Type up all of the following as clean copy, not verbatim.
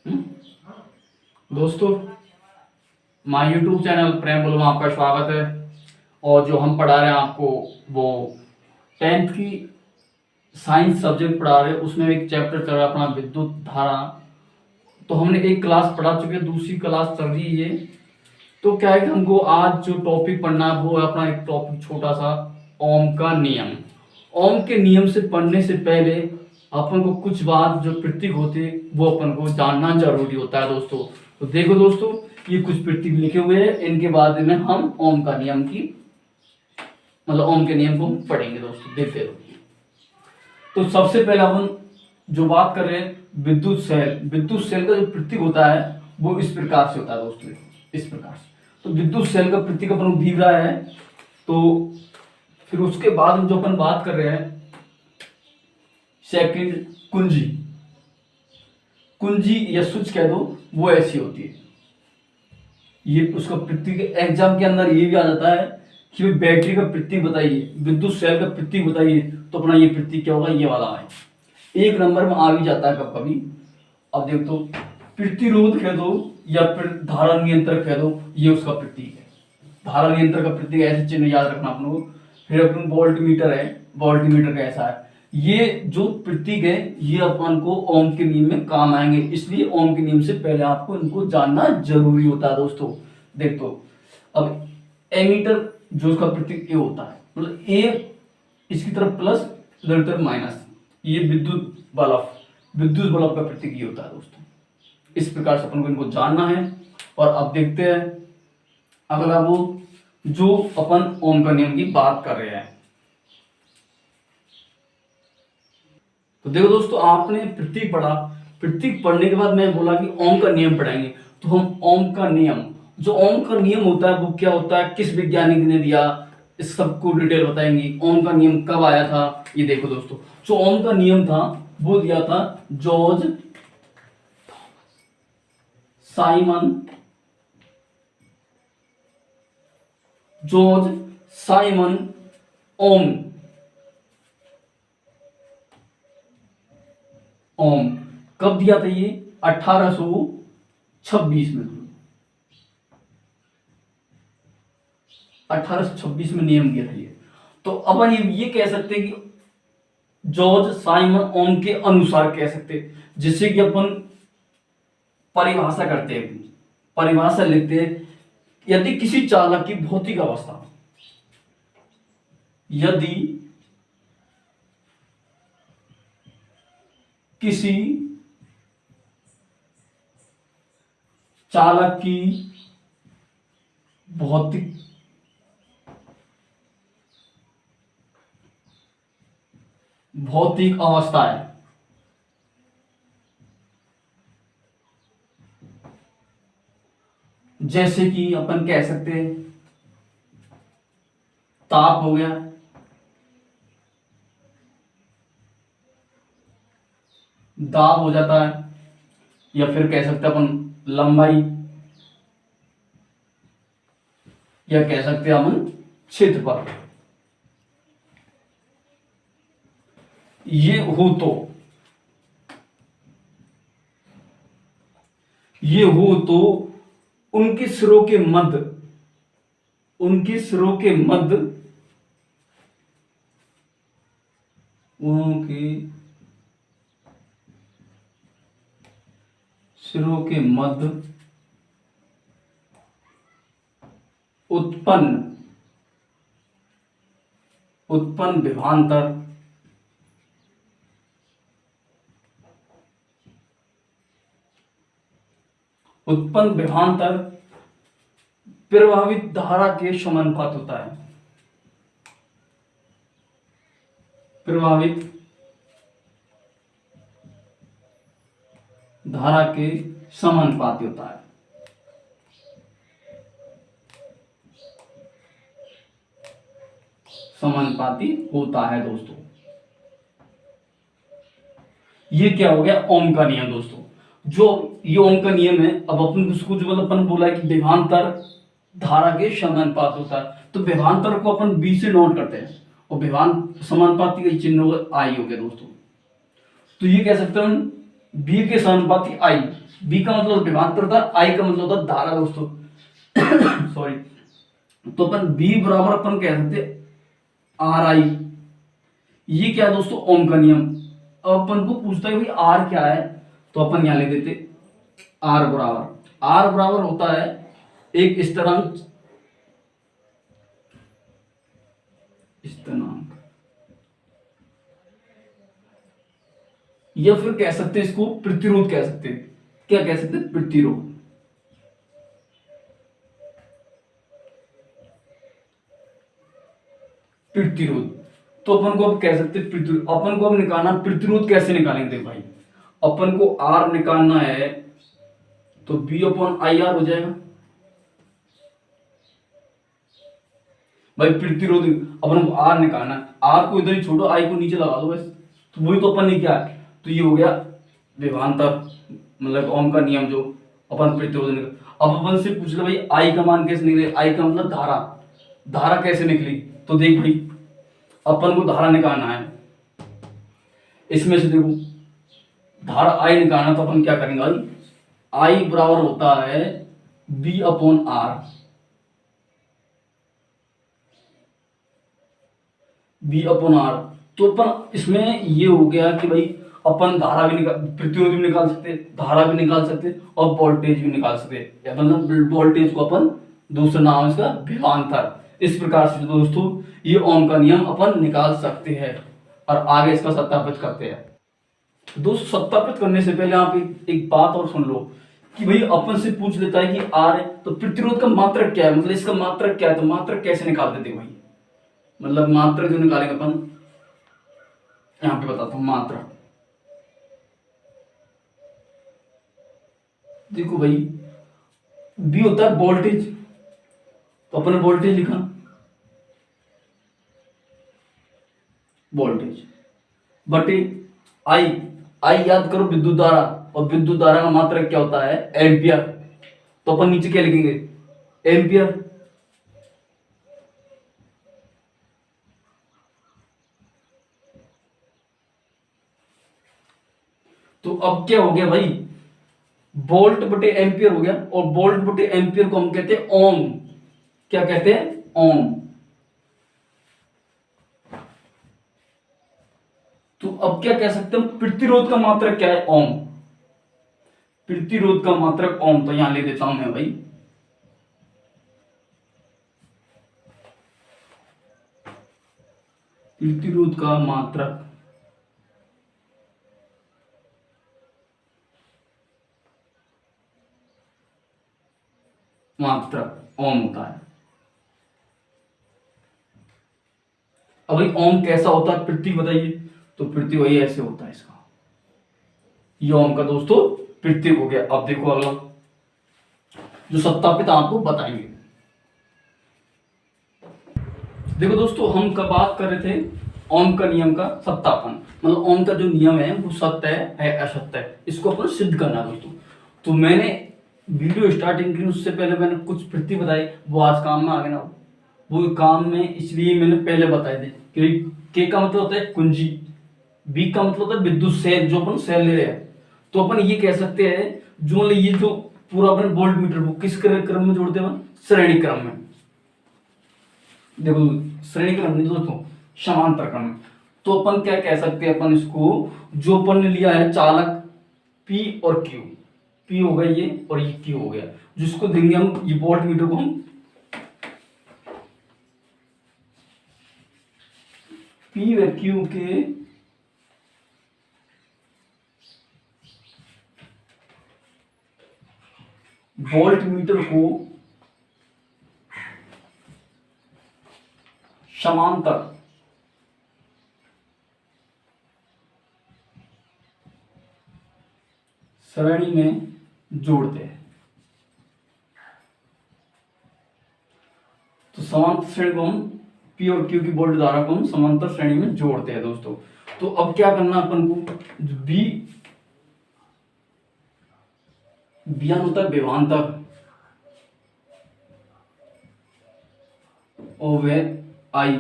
हम्म? दोस्तों, my YouTube channel प्रेम बोलो में आपका स्वागत है। और जो हम पढ़ा रहे हैं आपको वो 10th की साइंस सब्जेक्ट पढ़ा रहे हैं। उसमें एक चैप्टर चल रहा है अपना विद्युत धारा। तो हमने एक क्लास पढ़ा चुके हैं, दूसरी क्लास चल रही है। तो क्या है कि हमको आज जो टॉपिक पढ़ना है वो है अपना एक टॉपिक छोटा सा, ओम का नियम। ओम के नियम से पढ़ने से पहले अपन को कुछ बात जो प्रतीक होते हैं वो अपन को जानना जरूरी होता है दोस्तों। तो देखो दोस्तों, ये कुछ प्रतीक लिखे हुए हैं, इनके बाद में हम ओम का नियम की मतलब ओम के नियम को पढ़ेंगे दोस्तों। देखते रहो। तो सबसे पहले अपन जो बात कर रहे हैं विद्युत सेल का जो प्रतीक होता है वो इस प्रकार से होता है दोस्तों, इस प्रकार से। तो विद्युत सेल का प्रतीक अपन को दिख रहा है। तो फिर उसके बाद जो अपन बात कर रहे हैं सेकंड, कुंजी या स्विच कह दो, वो ऐसी होती है। ये उसका प्रतीक एग्जाम के अंदर ये भी आ जाता है कि बैटरी का प्रतीक बताइए, विद्युत सेल का प्रतीक बताइए, तो अपना ये प्रतीक क्या होगा, ये वाला है। एक नंबर में आ भी जाता है कभी कभी। अब देख तो प्रतिरोध कह दो या फिर धारा नियंत्रक कह दो, ये उसका प्रतीक है। धारा नियंत्रक का प्रतीक ऐसे चिन्ह याद रखना अपन को। फिर अपन वोल्ट मीटर है, वोल्ट मीटर कैसा है, ये जो प्रतीक है ये अपन को ओम के नियम में काम आएंगे। इसलिए ओम के नियम से पहले आपको इनको जानना जरूरी होता है दोस्तों। देख तो अब एमीटर जो उसका प्रतीक ए होता है, मतलब ए इसकी तरफ प्लस, इधर तरफ माइनस, ये विद्युत बल्ब का प्रतीक ये होता है दोस्तों। इस प्रकार से अपन को इनको जानना है। और अब देखते हैं अगला वो जो अपन ओम का नियम की बात कर रहे हैं। तो देखो दोस्तों, आपने प्रतीक पढ़ा, प्रतीक पढ़ने के बाद मैं बोला कि ओम का नियम पढ़ाएंगे। तो हम ओम का नियम, जो ओम का नियम होता है वो क्या होता है, किस वैज्ञानिक ने दिया, इस सबको डिटेल बताएंगे। ओम का नियम कब आया था, ये देखो दोस्तों। जो ओम का नियम था वो दिया था जॉर्ज साइमन ओम कब दिया था, ये 1826 में। 1826 में नियम दिया था ये। तो अपन ये कह सकते हैं कि जॉर्ज साइमन ओम के अनुसार कह सकते हैं। जिससे कि अपन परिभाषा करते हैं, परिभाषा लिखते हैं, यदि किसी चालक की भौतिक अवस्था, यदि किसी चालक की भौतिक अवस्था है, जैसे कि अपन कह सकते हैं ताप हो गया, दाब हो जाता है, या फिर कह सकते हैं अपन लंबाई, या कह सकते हैं अपन क्षेत्रफल, ये हो तो उनके सिरों के मध्य उत्पन्न विभवांतर प्रभावित धारा के समानुपात होता है। प्रभावित धारा के समानुपाती होता है। समानुपाती होता है दोस्तों। ये क्या हो गया, ओम का नियम दोस्तों। जो ये ओम का नियम है, अब अपन उसको जो अपन बोला है कि विभवांतर धारा के समानुपात होता है, तो विभवांतर को अपन बी से नोट करते हैं, और समानुपाती का चिन्ह आई हो गया दोस्तों। तो ये कह सकते हैं बी के समानुपाती आई। बी का मतलब विभवांतर था, आई का मतलब होता धारा दोस्तों। सॉरी। तो अपन बी बराबर अपन कह सकते आर आई। ये क्या है दोस्तों, ओम का नियम। अब अपन को पूछता है भाई आर क्या है, तो अपन यहां लिख देते आर बराबर होता है एक स्थिरांक, या फिर कह सकते हैं इसको प्रतिरोध कह सकते हैं। क्या कह सकते हैं, प्रतिरोध। प्रतिरोध। तो अपन को अब कह सकते हैं प्रतिरोध। अपन को अब निकालना प्रतिरोध कैसे निकालेंगे भाई, अपन को आर निकालना है तो बी अपॉन आई आर हो जाएगा भाई। प्रतिरोध अपन को आर निकालना, आर को इधर ही छोड़ो, आई को नीचे लगा दो बस। तो वही तो अपन ने क्या है, तो ये हो गया विभवांतर, मतलब ओम का नियम जो अपन प्रतिरोध निकाल। अब अपन से पूछ लो भाई आई का मान कैसे निकले, आई का मतलब धारा, धारा कैसे निकली। तो देख भाई अपन को धारा निकालना है, इसमें से देखो धारा आई निकालना, तो अपन क्या करेंगे भाई, आई बराबर होता है B upon R. B upon R. तो अपन इसमें ये हो गया कि भाई अपन धारा भी निकाल, प्रतिरोध भी निकाल सकते, धारा भी निकाल सकते और वोल्टेज भी निकाल सकते। मतलब वोल्टेज को अपन दूसरा नाम इसका विभवांतर। इस प्रकार से दोस्तों ये ओम का नियम अपन निकाल सकते हैं और आगे इसका सत्यापित करते हैं। दोस्तों सत्यापित करने से पहले आप एक बात और सुन लो कि भाई अपन से पूछ लेता है कि आर है तो प्रतिरोध का मात्रक क्या है, मतलब इसका मात्रक क्या है, तो मात्रक कैसे निकाल देते भाई। मतलब मात्रक जो निकालेंगे अपन, यहां पे बताता हूं मात्रक। देखो भाई बी होता है वोल्टेज, तो अपन ने वोल्टेज लिखा, वोल्टेज बटे आई। आई याद करो विद्युत धारा, और विद्युत धारा का मात्रक क्या होता है, एम्पियर। तो अपन नीचे क्या लिखेंगे, एम्पियर। तो अब क्या हो गया भाई, वोल्ट बटे एम्पियर हो गया, और वोल्ट बटे एम्पियर को हम कहते हैं ओम। क्या कहते हैं, ओम। तो अब क्या कह सकते हैं, प्रतिरोध का मात्रक क्या है, ओम। प्रतिरोध का मात्रक ओम, तो यहां ले देता हूं मैं भाई, प्रतिरोध का मात्रक ओम होता है। अब भाई ओम कैसा होता है, पृथ्वी बताइए। तो पृथ्वी वही ऐसे होता है इसका, ये ओम का दोस्तों पृथ्वी हो गया। अब देखो अगला जो सत्यापित आपको बताएंगे। देखो दोस्तों हम कब बात कर रहे थे ओम का नियम का सत्यापन, मतलब ओम का जो नियम है वो सत्य है असत्य है, इसको अपन सिद्ध करना है दोस्तों। तो मैंने वीडियो स्टार्टिंग की उससे पहले मैंने कुछ पृथ्वी बताई, वो आज काम में आ गए ना, वो काम में इसलिए मैंने पहले बताए थे। क्योंकि के का मतलब होता है कुंजी, बी का मतलब होता है विद्युत सेल, जो अपन सेल ले रहे हैं। तो अपन ये कह सकते हैं जो मतलब ये जो पूरा अपन वोल्ट मीटर वो किस क्रम में जोड़ते हैं, श्रेणी क्रम में। देखो श्रेणी क्रम नहीं दोस्तों, समांतर क्रम में। तो अपन क्या कह सकते हैं, अपन इसको जो अपन ने लिया है चालक पी और क्यू, पी हो गया ये और ये क्यू हो गया, जिसको देंगे हम ये वोल्ट मीटर को हम पी व क्यू के वोल्ट मीटर को समांतर श्रेणी में जोड़ते हैं। तो समांतर श्रेणी को हम पी और क्यू की वोल्ट धारा को हम समांतर श्रेणी में जोड़ते हैं दोस्तों। तो अब क्या करना अपन को, बी बियान होता है विभवांतर और वह आई,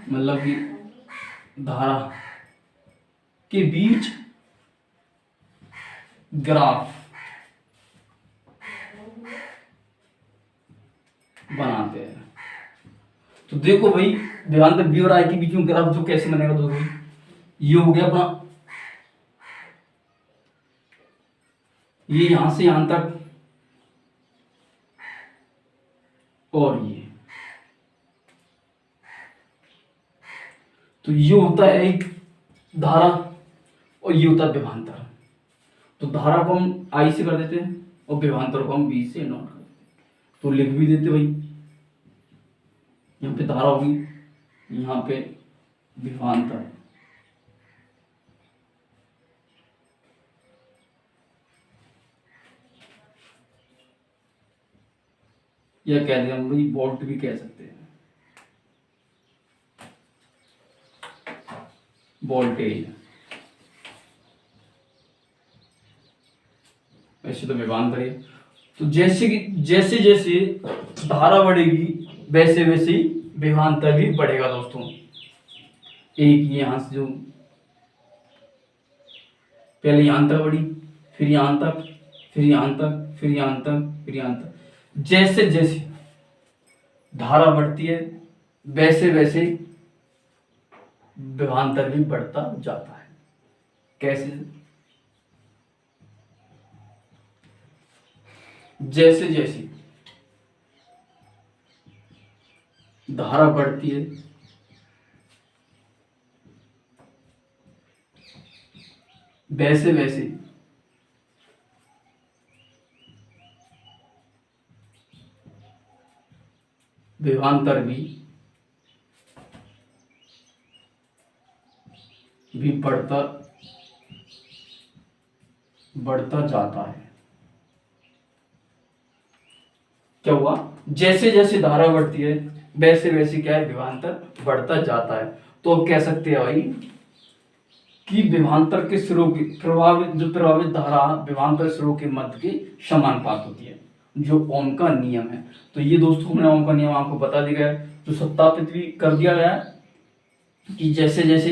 मतलब कि धारा के बीच ग्राफ बनाते हैं। तो देखो भाई विभवांतर बी और आई के बीच में ग्राफ जो कैसे बनेगा, तो भाई ये हो गया अपना, ये यहां से यहां तक, और ये होता है एक धारा और ये होता है विभवांतर। तो धारा को हम आई से कर देते हैं और विभवांतर को हम बी से नॉट कर देते हैं। तो लिख भी देते भाई, यहाँ पे धारा होगी, यहाँ पे विभवांतर। यह कह दें हम भाई वोल्ट भी कह सकते हैं, वोल्टेज। ऐसे तो विभवांतर है। तो जैसे जैसे धारा बढ़ेगी वैसे वैसे विभवांतर भी बढ़ेगा दोस्तों। एक यहां से जो पहले यहां तक बढ़ी, फिर यहां तक, फिर यहां तक, फिर यहां तक, फिर यहां तक। जैसे जैसे धारा बढ़ती है वैसे वैसे विभवांतर भी बढ़ता जाता है। कैसे? जैसे जैसे धारा बढ़ती है वैसे वैसे विभवांतर भी बढ़ता जाता है। क्या हुआ? जैसे जैसे धारा बढ़ती है वैसे वैसे क्या है, विभवांतर बढ़ता जाता है। तो अब कह सकते हैं भाई कि विभवांतर के सिरों की प्रभावित धारा विभवांतर सिरों के मध्य के समानुपात होती है, जो ओम का नियम है। तो ये दोस्तों हमने ओम का नियम आपको बता दिया है, जो सत्यापित भी कर दिया गया है कि जैसे जैसे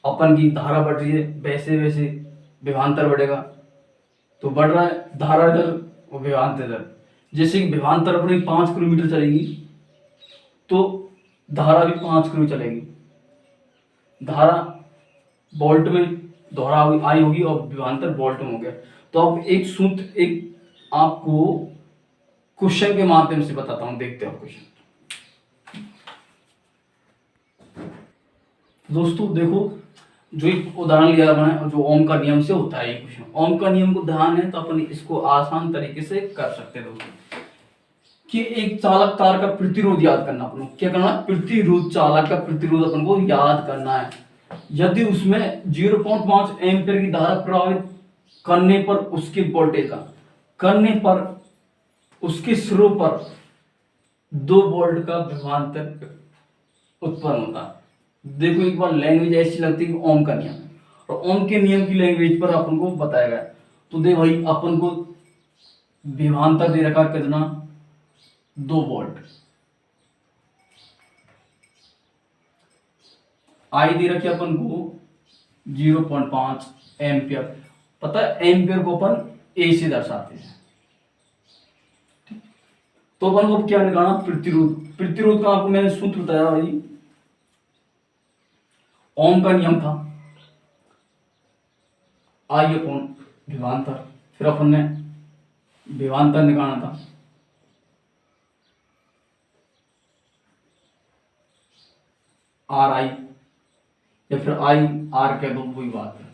अपन की धारा बढ़ रही है वैसे वैसे विभवांतर बढ़ेगा। तो बढ़ रहा है धारा इधर और विभवांतर इधर। जैसे कि विभवांतर अपनी 5 किलोमीटर चलेगी तो धारा भी 5 किलो चलेगी। धारा वोल्ट में दोहरा आई होगी और विभवांतर वोल्ट में हो गया। तो अब एक सूत्र एक आपको क्वेश्चन के माध्यम से बताता हूं, देखते हो क्वेश्चन। दोस्तों देखो, जो एक उदाहरण लिया मैंने, जो ओम का नियम से होता है ये क्वेश्चन। ओम का नियम को ध्यान है तो अपन इसको आसान तरीके से कर सकते हैं दोस्तों। कि एक चालक तार का प्रतिरोध याद करना, अपन क्या करना, प्रतिरोध, चालक का प्रतिरोध अपन को याद करना है। यदि उसमें 0.5 एम्पीयर की धारा प्रवाहित करने पर उसके वोल्टेज का करने पर उसके सिरों पर 2 वोल्ट का विभवांतर उत्पन्न होता है। देखो एक बार लैंग्वेज ऐसी लगती है कि ओम का नियम है, और ओम के नियम की लैंग्वेज पर अपन को बताया गया। तो दे भाई अपन को विभवांतर दे रखा कितना, 2 वोल्ट। आई दे रखी अपन को 0.5 एम्पियर। पता है एम्पियर को अपन ए से दर्शाते हैं। तो अपन को क्या निकालना, प्रतिरोध। प्रतिरोध का आपको मैंने सूत्र बताया भाई, ओम का नियम था आई अपॉन विभवांतर। फिर अपन ने विभवांतर निकालना था, आर आई, या फिर आई आर कह दो, वही बात है।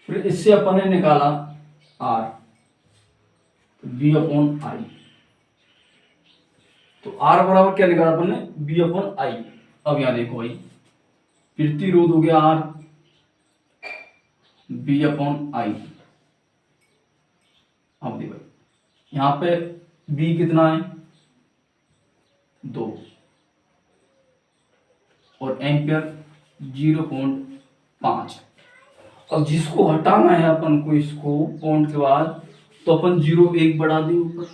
फिर इससे अपन ने निकाला आर, बी अपॉन आई। तो आर बराबर क्या निकाला अपन ने, बी अपॉन आई। अब यहां देखो भाई, प्रतिरोध हो गया आर, बी अपॉन आई। अब देखो यहां पे बी कितना है, 2, और एम्पियर 0.5। अब जिसको हटाना है अपन को, इसको पॉइंट के बाद, तो अपन 0.1 बढ़ा दें ऊपर,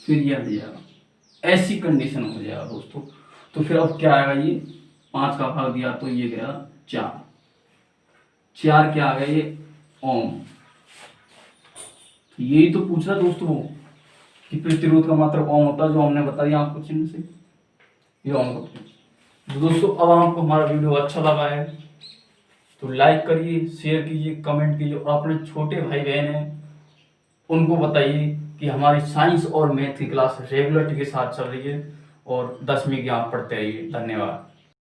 फिर यह हट जाएगा। ऐसी कंडीशन हो जाएगा दोस्तों। तो फिर अब क्या आएगा, ये 5 का भाग दिया तो ये गया 4। 4 क्या आ गया ये ओम। तो यही तो पूछना दोस्तों वो कि प्रतिरोध का मात्रक ओम होता है, जो हमने बता दिया आपको चिन्ह से, ये ओम का प्रतीक। तो दोस्तों अब आपको हमारा वीडियो अच्छा लगा है तो लाइक करिए, शेयर कीजिए, कमेंट कीजिए और अपने छोटे भाई बहन हैं उनको बताइए कि हमारी साइंस और मैथ की क्लास रेगुलरिटी के साथ चल रही है और 10वीं की आप पढ़ते रहिए। धन्यवाद।